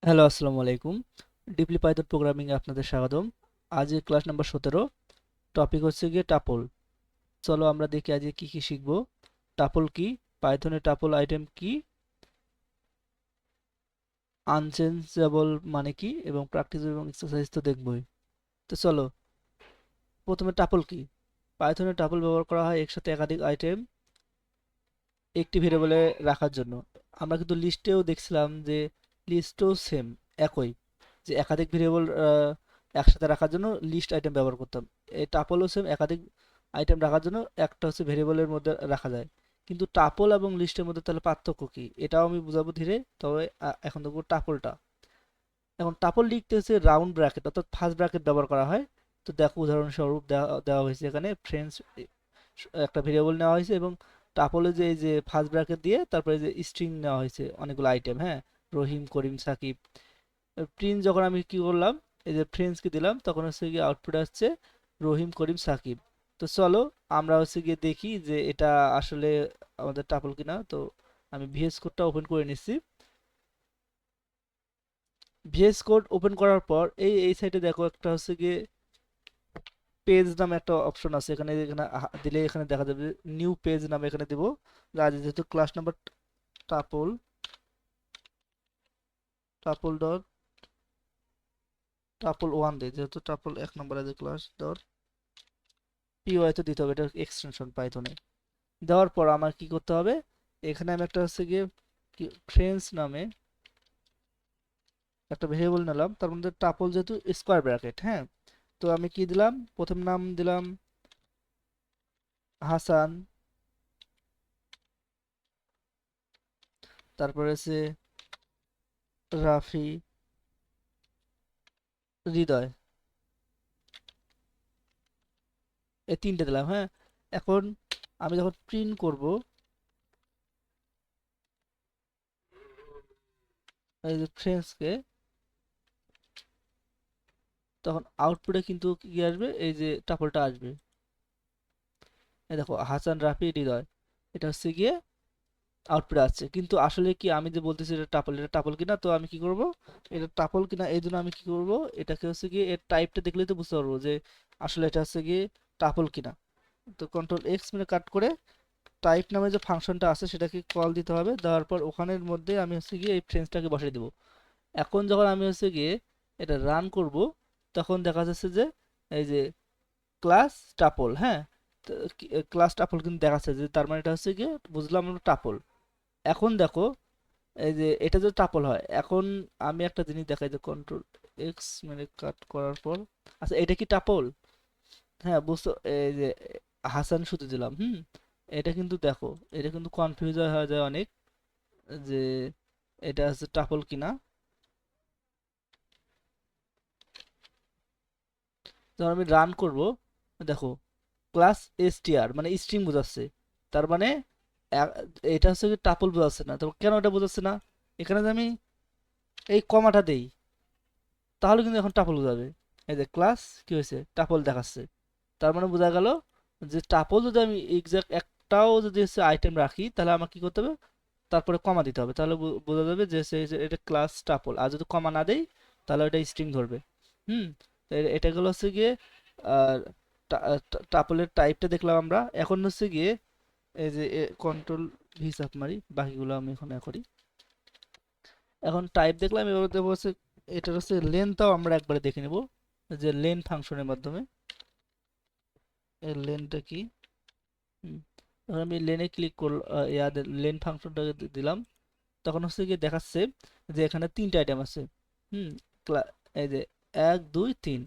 Hello, আসসালামু আলাইকুম। Deeply Python programming এ আপনাদের স্বাগতম। আজ ক্লাস নাম্বার 17। টপিক হচ্ছে গিয়ে টাপল। চলো আমরা দেখি আজ কি কি শিখবো। টাপল কি, পাইথনে টাপল আইটেম কি, আনচেঞ্জেবল মানে কি এবং প্র্যাকটিস এবং এক্সারসাইজ তো দেখবই। তো চলো, প্রথমে টাপল কি। পাইথনে টাপল ব্যবহার করা হয় একসাথে একাধিক আইটেম একটি ভেরিয়েবলে রাখার জন্য। আমরা কিন্তু লিস্টেও দেখছিলাম যে লিস্টও সেম, একই, যে একাধিক ভেরিয়েবল একসাথে রাখার জন্য লিস্ট আইটেম ব্যবহার করতাম। এই টাপলও সেম, একাধিক আইটেম রাখার জন্য একটা হচ্ছে ভেরিয়েবলের মধ্যে রাখা যায়। কিন্তু টাপল এবং লিস্টের মধ্যে তাহলে পার্থক্য কি, এটাও আমি বুঝাবো ধীরে। তবে এখন দেখবো টাপলটা। এখন টাপল লিখতে হচ্ছে রাউন্ড ব্র্যাকেট অর্থাৎ ফার্স্ট ব্র্যাকেট ব্যবহার করা হয়। তো দেখো উদাহরণস্বরূপ দেওয়া দেওয়া হয়েছে এখানে ফ্রেন্ডস একটা ভেরিয়েবল নেওয়া হয়েছে এবং টাপলে যে এই যে ফার্স্ট ব্র্যাকেট দিয়ে তারপরে যে স্ট্রিং নেওয়া হয়েছে অনেকগুলো আইটেম, হ্যাঁ, রহিম, করিম, সাকিব। প্রিন্ট যখন আমি কি করলাম, এই যে ফ্রেন্ডসকে দিলাম, তখন হচ্ছে গিয়ে আউটপুট আসছে রহিম, করিম, সাকিব। তো চলো আমরা হচ্ছে গিয়ে দেখি যে এটা আসলে আমাদের টাপল কিনা। তো আমি ভিএস কোডটা ওপেন করে নিচ্ছি। ভিএস কোড ওপেন করার পর এই সাইটে দেখো একটা হচ্ছে গিয়ে পেজ নামে একটা অপশন আছে। এখানে এখানে দিলে এখানে দেখা যাবে নিউ পেজ নামে এখানে দেবো। আজ যেহেতু class number tuple, tuple dot tuple one দেয়, যেহেতু টাপল এক নম্বর আছে, ক্লাস ডট পিওয়াই তো দিতে হবে, এটা এক্সটেনশন পাইথনে। দেওয়ার পর আমার কি করতে হবে, এখানে আমি একটা হচ্ছে গিয়ে ফ্রেন্ডস নামে একটা ভেরিয়েবল নিলাম, তার মধ্যে টাপল যেহেতু স্কোয়ার ব্র্যাকেট, হ্যাঁ। তো আমি কি দিলাম, প্রথম নাম দিলাম হাসান, তারপরে আছে রাফি, হৃদয়, এই তিনটে দিলাম, হ্যাঁ। এখন আমি যখন প্রিন্ট করব, এই যে ফ্রেন্ডসকে, তখন আউটপুটে কিন্তু কি আসবে, এই যে টাপলটা আসবে। এই দেখো হাসান, রাফি, হৃদয়, এটা হচ্ছে গিয়ে আউটপুট আসছে। কিন্তু আসলে কি আমি যে বলতেছি এটা টাপল, এটা টাপল কিনা। তো আমি কি করব, এটা টাপল কিনা এই জন্য আমি কি করব, এটাকে হচ্ছে গিয়ে এর টাইপটা দেখলেই তো বুঝতে পারবো যে আসলে এটা হচ্ছে গিয়ে টাপল কিনা। তো কন্ট্রোল এক্স মেরে কাট করে টাইপ নামে যে ফাংশনটা আছে সেটাকে কল দিতে হবে। দেওয়ার পর ওখানের মধ্যে আমি হচ্ছে গিয়ে এই ফ্রেন্ডসটাকে বসিয়ে দেবো। এখন যখন আমি হচ্ছে গিয়ে এটা রান করব, তখন দেখা যাচ্ছে যে এই যে ক্লাস টাপল, হ্যাঁ, ক্লাস টাপল কিন্তু দেখাচ্ছে, যে তার মানে এটা হচ্ছে গিয়ে বুঝলাম আমরা টাপল। এখন দেখো এই যে এটা যদি টাপল হয়, এখন আমি একটা জিনিস দেখাই, যে কন্ট্রোল এক্স মানে কাট করার পর, আচ্ছা এটা কি টাপল, হ্যাঁ বুঝছো। এই যে হাসান শুধু দিলাম, এটা কিন্তু দেখো, এটা কিন্তু কনফিউজ হয়ে যায় অনেক, যে এটা হচ্ছে টাপল কিনা। যখন আমি রান করব, দেখো ক্লাস এসটিআর মানে স্ট্রিং বোঝাচ্ছে, তার মানে এ- এটা হচ্ছে কি টাপল বোঝাচ্ছে না। তো কেন এটা বোঝাচ্ছে না, এখানে যে আমি এই কমাটা দেই, তাহলে কিন্তু এখন টাপল বোঝাবে। এই যে ক্লাস কি হয়েছে, টাপল দেখাচ্ছে। তার মানে বোঝা গেল যে টাপল যদি আমি এক্সাক্ট একটাও যদি হচ্ছে আইটেম রাখি, তাহলে আমার কি করতে হবে, তারপরে কমা দিতে হবে, তাহলে বোঝা যাবে যে যে এটা ক্লাস টাপল। আর যদি কমা না দেই, তাহলে এটা স্ট্রিং ধরবে। হুম। তো এটা গেল হচ্ছে গিয়ে আর টাপলের টাইপটা দেখলাম আমরা। এখন হচ্ছে গিয়ে এই যে কন্ট্রোল ভি চাপ মারি, বাকিগুলো আমি এখন করি। এখন টাইপ দেখলাম, এবার দেবো হচ্ছে এটার হচ্ছে লেনটাও আমরা একবারে দেখে নেব, যে লেন ফাংশনের মাধ্যমে। এর লেনটা কি, হুম, এখন আমি লেনে ক্লিক করলাম, লেন ফাংশনটাকে দিলাম। তখন হচ্ছে গিয়ে দেখাচ্ছে যে এখানে তিনটা আইটেম আছে। হুম। এই যে এক দুই তিন,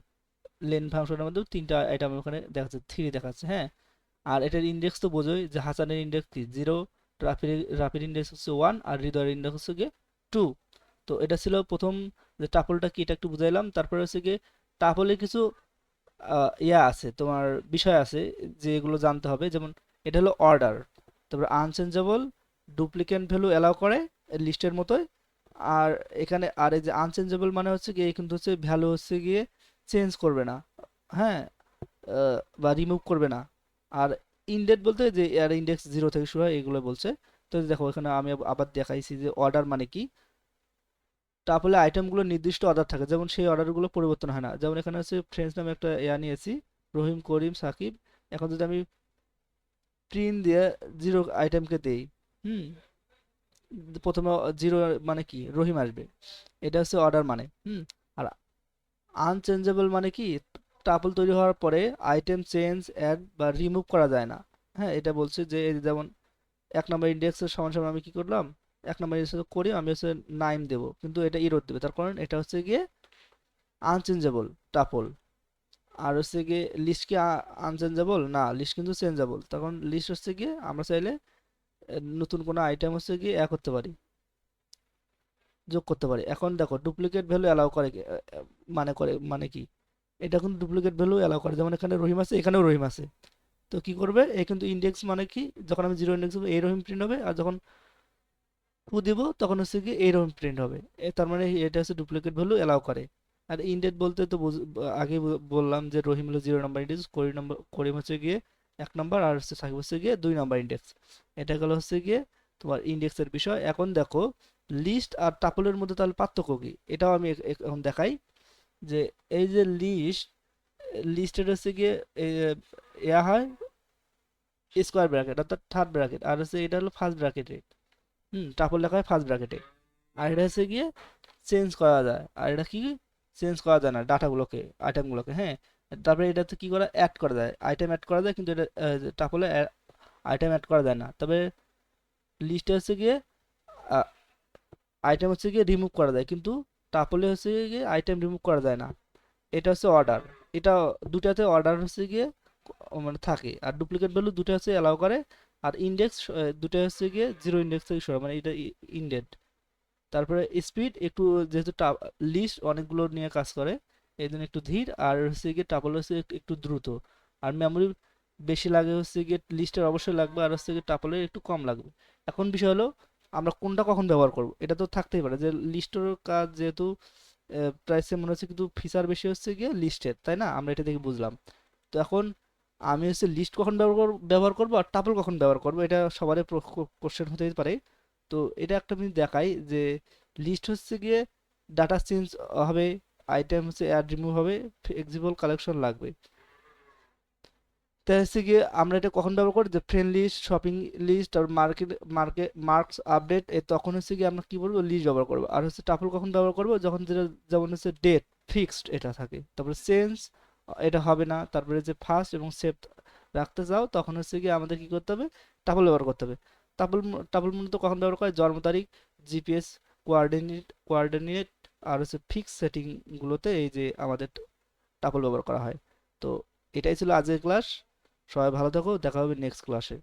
লেন ফাংশনের মধ্যে তিনটা আইটেম ওখানে দেখাচ্ছে, থ্রি দেখাচ্ছে, হ্যাঁ। আর এটার ইন্ডেক্স তো বোঝোই, যে হাসানের ইন্ডেক্স কি জিরো, রাফির রাফির ইন্ডেক্স হচ্ছে ওয়ান, আর হৃদয়ের ইন্ডেক্স হচ্ছে গিয়ে টু। তো এটা ছিল প্রথম, যে টাপলটা কি এটা একটু বুঝাইলাম। তারপরে হচ্ছে গিয়ে টাপলে কিছু ইয়া আছে, তোমার বিষয় আছে যেগুলো জানতে হবে। যেমন এটা হলো অর্ডার, তারপর আনচেঞ্জেবল, ডুপ্লিকেট ভ্যালু এলাও করে লিস্টের মতোই। আর এখানে আর এই যে আনচেঞ্জেবল মানে হচ্ছে গিয়ে কিন্তু হচ্ছে ভ্যালু হচ্ছে গিয়ে চেঞ্জ করবে না, হ্যাঁ, বা রিমুভ করবে না। আর ইনডেট বলতে যে এর ইন্ডেক্স জিরো থেকে শুরু হয়, এগুলো বলছে। তো দেখো এখানে আমি আবার দেখাইছি যে অর্ডার মানে কি। টাপলে আইটেমগুলো নির্দিষ্ট অর্ডার থাকে, যেমন সেই অর্ডারগুলো পরিবর্তন হয় না। যেমন এখানে হচ্ছে ফ্রেন্ডস নামে একটা নিয়েছি, রহিম, করিম, সাকিব। এখন যদি আমি প্রিন্ট দিয়ে জিরো আইটেমকে দেই, হুম, প্রথমে জিরো মানে কি, রহিম আসবে। এটা হচ্ছে অর্ডার মানে, হুম। আর আনচেঞ্জেবল মানে কি, টাপল তৈরি হওয়ার পরে আইটেম চেঞ্জ, অ্যাড বা রিমুভ করা যায় না। হ্যাঁ, এটা বলছে যে এই যেমন 1 নম্বর ইন্ডেক্সের সমান সমান আমি কি করলাম, 1 নম্বর ইন্ডেক্স করি আমি হচ্ছে 9 দেবো, কিন্তু এটা ইরোর দেবে, তার কারণ এটা হচ্ছে গিয়ে আনচেঞ্জেবল টাপল। আর হচ্ছে গিয়ে লিস্ট কি আনচেঞ্জেবল না, লিস্ট কিন্তু চেঞ্জেবল। তখন লিস্ট হচ্ছে গিয়ে আমরা চাইলে নতুন কোনো আইটেম হচ্ছে গিয়ে করতে পারি, যোগ করতে পারি। এখন দেখো ডুপ্লিকেট ভ্যালু অ্যালাউ করে মানে কি, এটা কিন্তু ডুপ্লিকেট ভ্যালু অ্যালাউ করে, যেমন এখানে রহিম আছে, এখানেও রহিম আছে। তো কি করবে, এই কিন্তু ইন্ডেক্স মানে কি, যখন আমি জিরো ইন্ডেক্স দেবো এই রহিম প্রিন্ট হবে, আর যখন টু দিব তখন হচ্ছে কি এই রহিম প্রিন্ট হবে। তার মানে এটা হচ্ছে ডুপ্লিকেট ভ্যালু অ্যালাউ করে। আর ইন্ডেট বলতে তো আগে বললাম যে রহিম হলো 0 নম্বর ইন্ডেক্স, করিম হচ্ছে গিয়ে 1 নম্বর, আর হচ্ছে সাকিব হচ্ছে গিয়ে 2 নম্বর ইন্ডেক্স। এটা গেল হচ্ছে গিয়ে তোমার ইন্ডেক্সের বিষয়। এখন দেখো লিস্ট আর টাপলের মধ্যে তাহলে পার্থক্য কি, এটাও আমি এখন দেখাই। যে এই যে লিস্টের হচ্ছে গিয়ে হয় স্কোয়ার ব্র্যাকেট অর্থাৎ থার্ড ব্র্যাকেট, আর হচ্ছে এটা হলো ফার্স্ট ব্র্যাকেটে, টাপল লেখা হয় ফার্স্ট ব্র্যাকেটে। আর এটা হচ্ছে গিয়ে চেঞ্জ করা যায়, আর এটা কি চেঞ্জ করা যায় না ডাটাগুলোকে, আইটেমগুলোকে, হ্যাঁ। তারপরে এটাতে কি করা, অ্যাড করা যায়, আইটেম অ্যাড করা যায়, কিন্তু এটা টাপলে আইটেম অ্যাড করা যায় না। তবে লিস্টে হচ্ছে গিয়ে আইটেম হচ্ছে গিয়ে রিমুভ করা যায়, কিন্তু টাপলে হচ্ছে গিয়ে আইটেম রিমুভ করা যায় না। এটা হচ্ছে অর্ডার, এটা দুটাতে অর্ডার হচ্ছে গিয়ে মানে থাকে, আর ডুপ্লিকেট ভ্যালু দুটো হচ্ছে অ্যালাউ করে। আর ইন্ডেক্স দুটো হচ্ছে গিয়ে জিরো ইন্ডেক্স থেকে শুরু হয়, মানে এটা ইন্ডেড। তারপরে স্পিড একটু, যেহেতু লিস্ট অনেকগুলো নিয়ে কাজ করে এই জন্য একটু ধীর, আর হচ্ছে গিয়ে টাপল হচ্ছে একটু দ্রুত। আর মেমোরি বেশি লাগে হচ্ছে গিয়ে লিস্টের অবশ্যই লাগবে, আর হচ্ছে গিয়ে টাপলের একটু কম লাগবে। এখন বিষয় হলো আমরা কোনটা কখন ব্যবহার করব, এটা তো থাকতেই পারে যে লিস্টের কাজ যেহেতু প্রায় সেম মনে হচ্ছে, কিন্তু ফিচার বেশি হচ্ছে গিয়ে লিস্টের, তাই না, আমরা এটা দেখে বুঝলাম। তো এখন আমি হচ্ছে লিস্ট কখন ব্যবহার করব আর টাপল কখন ব্যবহার করব, এটা সবারই কোশ্চেন হতেই পারে। তো এটা একটা আমি দেখাই যে লিস্ট হচ্ছে গিয়ে ডাটা চেঞ্জ হবে, আইটেম হচ্ছে অ্যাড রিমুভ হবে, ফ্লেক্সিবল কালেকশন লাগবে। তাই হচ্ছে গিয়ে আমরা এটা কখন ব্যবহার করি, যে ফ্রেন্ড লিস্ট, শপিং লিস্ট আর মার্কস আপডেট, তখন হচ্ছে গিয়ে আমরা কি বলবো, লিস্ট ব্যবহার করবো। আর হচ্ছে টাপল কখন ব্যবহার করবো, যখন যেটা যেমন হচ্ছে ডেট ফিক্সড এটা থাকে, তারপরে চেঞ্জ এটা হবে না, তারপরে যে ফার্স্ট এবং সেভ রাখতে চাও, তখন হচ্ছে গিয়ে আমাদের কি করতে হবে, টাপল ব্যবহার করতে হবে। টাপল টাপল মূলত কখন ব্যবহার করে, জন্ম তারিখ, জিপিএস কোঅর্ডিনেট আর হচ্ছে ফিক্স সেটিং গুলোতে এই যে আমাদের টাপল ব্যবহার করা হয়। তো এটাই ছিল আজকের ক্লাস। সবাই ভালো থাকো, দেখা হবে নেক্সট ক্লাসে।